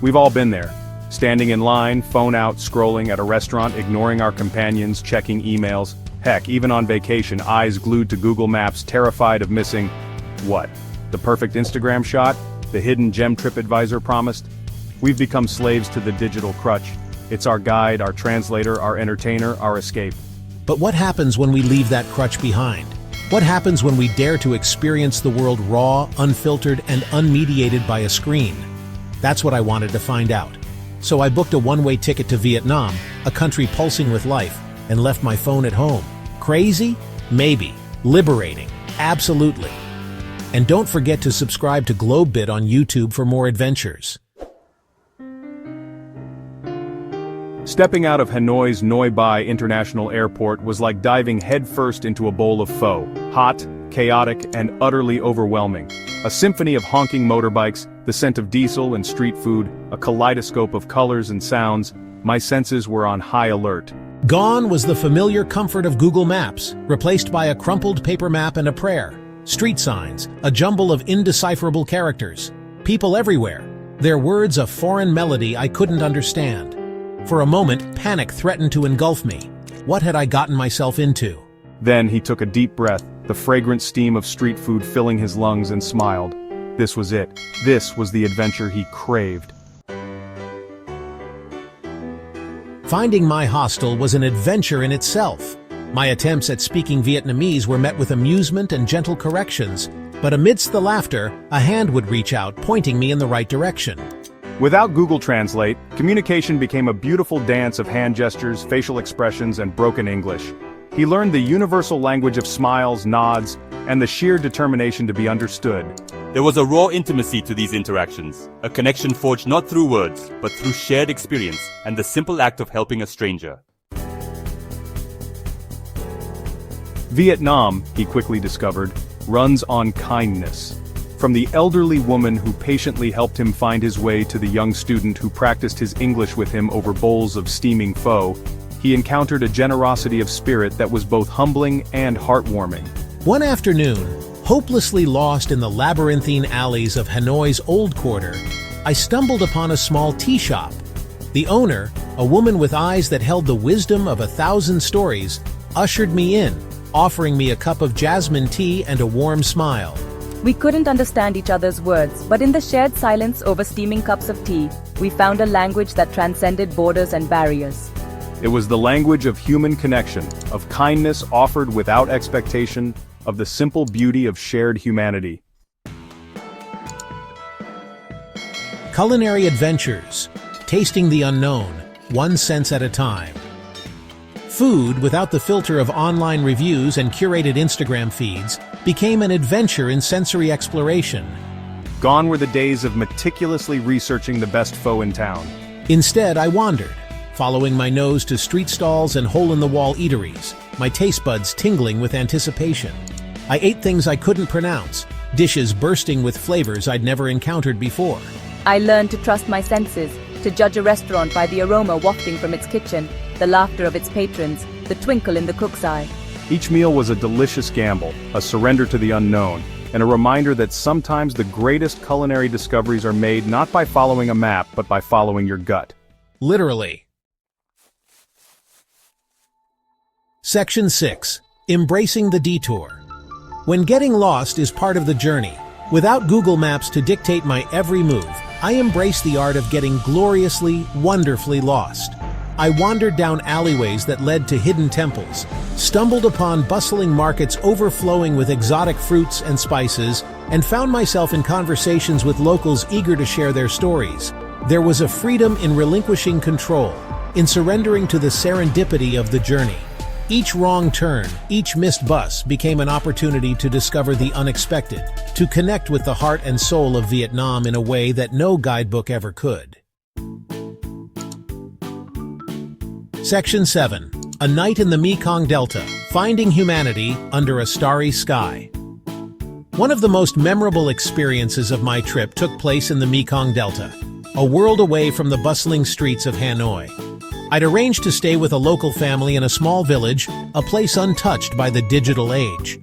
We've all been there. Standing in line, phone out, scrolling at a restaurant, ignoring our companions, checking emails. Heck, even on vacation, eyes glued to Google Maps, terrified of missing, what? The perfect Instagram shot? The hidden gem TripAdvisor promised? We've become slaves to the digital crutch. It's our guide, our translator, our entertainer, our escape. But what happens when we leave that crutch behind? What happens when we dare to experience the world raw, unfiltered, and unmediated by a screen? That's what I wanted to find out. So I booked a one-way ticket to Vietnam, a country pulsing with life, and left my phone at home. Crazy? Maybe. Liberating? Absolutely. And don't forget to subscribe to GlobeBit on YouTube for more adventures. Stepping out of Hanoi's Noi Bai International Airport was like diving headfirst into a bowl of pho, hot, chaotic, and utterly overwhelming. A symphony of honking motorbikes, the scent of diesel and street food, a kaleidoscope of colors and sounds. My senses were on high alert. Gone was the familiar comfort of Google Maps, replaced by a crumpled paper map and a prayer. Street signs, a jumble of indecipherable characters. People everywhere, their words a foreign melody I couldn't understand. For a moment, panic threatened to engulf me. What had I gotten myself into? Then he took a deep breath, the fragrant steam of street food filling his lungs, and smiled. This was it. This was the adventure he craved. Finding my hostel was an adventure in itself. My attempts at speaking Vietnamese were met with amusement and gentle corrections, but amidst the laughter, a hand would reach out, pointing me in the right direction. Without Google Translate, communication became a beautiful dance of hand gestures, facial expressions, and broken English. He learned the universal language of smiles, nods, and the sheer determination to be understood. There was a raw intimacy to these interactions, a connection forged not through words, but through shared experience and the simple act of helping a stranger. Vietnam, he quickly discovered, runs on kindness. From the elderly woman who patiently helped him find his way to the young student who practiced his English with him over bowls of steaming pho, he encountered a generosity of spirit that was both humbling and heartwarming. One afternoon, hopelessly lost in the labyrinthine alleys of Hanoi's Old Quarter, I stumbled upon a small tea shop. The owner, a woman with eyes that held the wisdom of 1,000 stories, ushered me in, offering me a cup of jasmine tea and a warm smile. We couldn't understand each other's words, but in the shared silence over steaming cups of tea, we found a language that transcended borders and barriers. It was the language of human connection, of kindness offered without expectation, of the simple beauty of shared humanity. Culinary adventures, tasting the unknown, one sense at a time. Food, without the filter of online reviews and curated Instagram feeds, became an adventure in sensory exploration. Gone were the days of meticulously researching the best pho in town. Instead, I wandered, following my nose to street stalls and hole-in-the-wall eateries, my taste buds tingling with anticipation. I ate things I couldn't pronounce, dishes bursting with flavors I'd never encountered before. I learned to trust my senses, to judge a restaurant by the aroma wafting from its kitchen, the laughter of its patrons, the twinkle in the cook's eye. Each meal was a delicious gamble, a surrender to the unknown, and a reminder that sometimes the greatest culinary discoveries are made not by following a map, but by following your gut. Literally. Section 6. Embracing the detour. When getting lost is part of the journey, without Google Maps to dictate my every move, I embrace the art of getting gloriously, wonderfully lost. I wandered down alleyways that led to hidden temples, stumbled upon bustling markets overflowing with exotic fruits and spices, and found myself in conversations with locals eager to share their stories. There was a freedom in relinquishing control, in surrendering to the serendipity of the journey. Each wrong turn, each missed bus became an opportunity to discover the unexpected, to connect with the heart and soul of Vietnam in a way that no guidebook ever could. Section 7. A Night in the Mekong Delta, Finding Humanity Under a Starry Sky. One of the most memorable experiences of my trip took place in the Mekong Delta, a world away from the bustling streets of Hanoi. I'd arranged to stay with a local family in a small village, a place untouched by the digital age.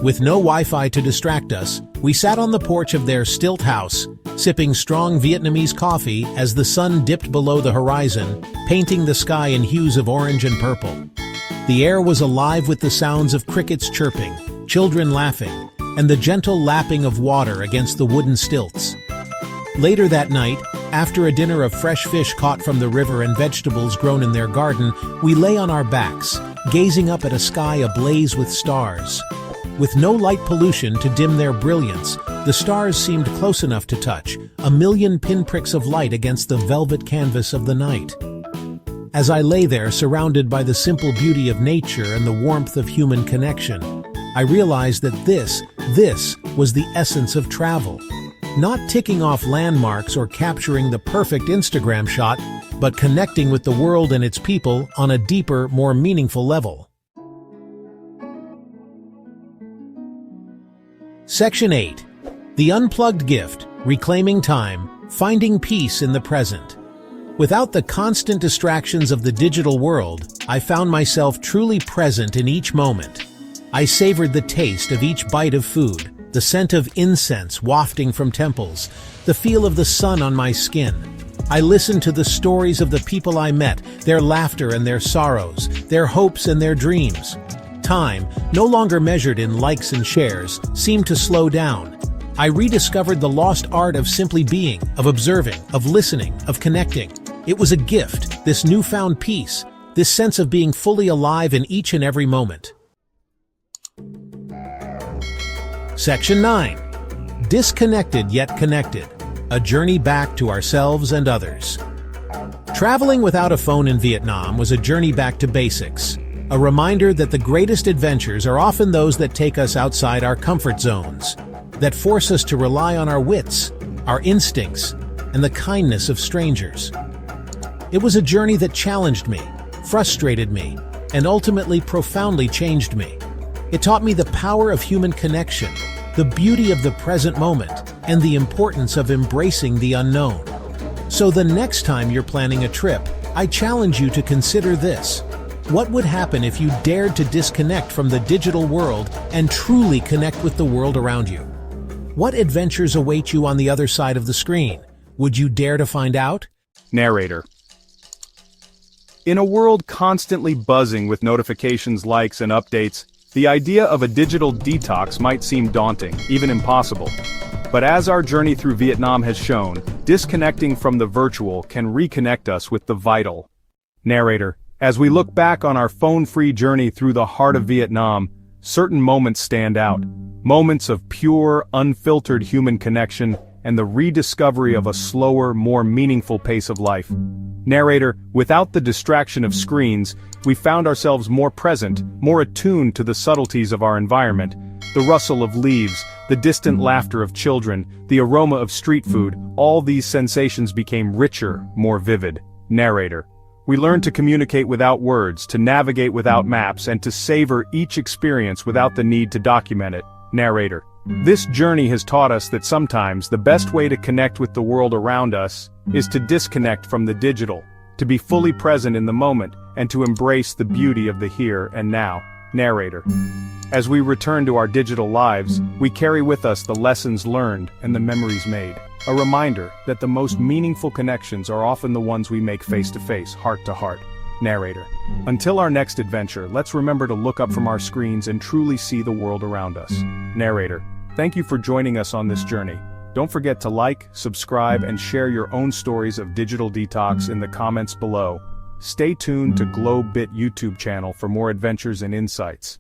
With no Wi-Fi to distract us, we sat on the porch of their stilt house, sipping strong Vietnamese coffee as the sun dipped below the horizon, painting the sky in hues of orange and purple. The air was alive with the sounds of crickets chirping, children laughing, and the gentle lapping of water against the wooden stilts. Later that night, after a dinner of fresh fish caught from the river and vegetables grown in their garden, we lay on our backs, gazing up at a sky ablaze with stars. With no light pollution to dim their brilliance, the stars seemed close enough to touch, a million pinpricks of light against the velvet canvas of the night. As I lay there surrounded by the simple beauty of nature and the warmth of human connection, I realized that this was the essence of travel. Not ticking off landmarks or capturing the perfect Instagram shot, but connecting with the world and its people on a deeper, more meaningful level. Section 8. The Unplugged Gift, Reclaiming Time, Finding Peace in the Present. Without the constant distractions of the digital world, I found myself truly present in each moment. I savored the taste of each bite of food, the scent of incense wafting from temples, the feel of the sun on my skin. I listened to the stories of the people I met, their laughter and their sorrows, their hopes and their dreams. Time, no longer measured in likes and shares, seemed to slow down. I rediscovered the lost art of simply being, of observing, of listening, of connecting. It was a gift, this newfound peace, this sense of being fully alive in each and every moment. Section 9. Disconnected yet connected. A journey back to ourselves and others. Traveling without a phone in Vietnam was a journey back to basics. A reminder that the greatest adventures are often those that take us outside our comfort zones, that force us to rely on our wits, our instincts, and the kindness of strangers. It was a journey that challenged me, frustrated me, and ultimately profoundly changed me. It taught me the power of human connection, the beauty of the present moment, and the importance of embracing the unknown. So the next time you're planning a trip, I challenge you to consider this. What would happen if you dared to disconnect from the digital world and truly connect with the world around you? What adventures await you on the other side of the screen? Would you dare to find out? Narrator. In a world constantly buzzing with notifications, likes, and updates, the idea of a digital detox might seem daunting, even impossible. But as our journey through Vietnam has shown, disconnecting from the virtual can reconnect us with the vital. Narrator. As we look back on our phone-free journey through the heart of Vietnam, certain moments stand out. Moments of pure, unfiltered human connection and the rediscovery of a slower, more meaningful pace of life. Narrator, without the distraction of screens, we found ourselves more present, more attuned to the subtleties of our environment. The rustle of leaves, the distant laughter of children, the aroma of street food, all these sensations became richer, more vivid. Narrator. We learned to communicate without words, to navigate without maps, and to savor each experience without the need to document it. Narrator. This journey has taught us that sometimes the best way to connect with the world around us is to disconnect from the digital, to be fully present in the moment, and to embrace the beauty of the here and now. Narrator. As we return to our digital lives, we carry with us the lessons learned and the memories made. A reminder that the most meaningful connections are often the ones we make face-to-face, heart-to-heart. Narrator. Until our next adventure, let's remember to look up from our screens and truly see the world around us. Narrator. Thank you for joining us on this journey. Don't forget to like, subscribe, and share your own stories of digital detox in the comments below. Stay tuned to GlobeBit YouTube channel for more adventures and insights.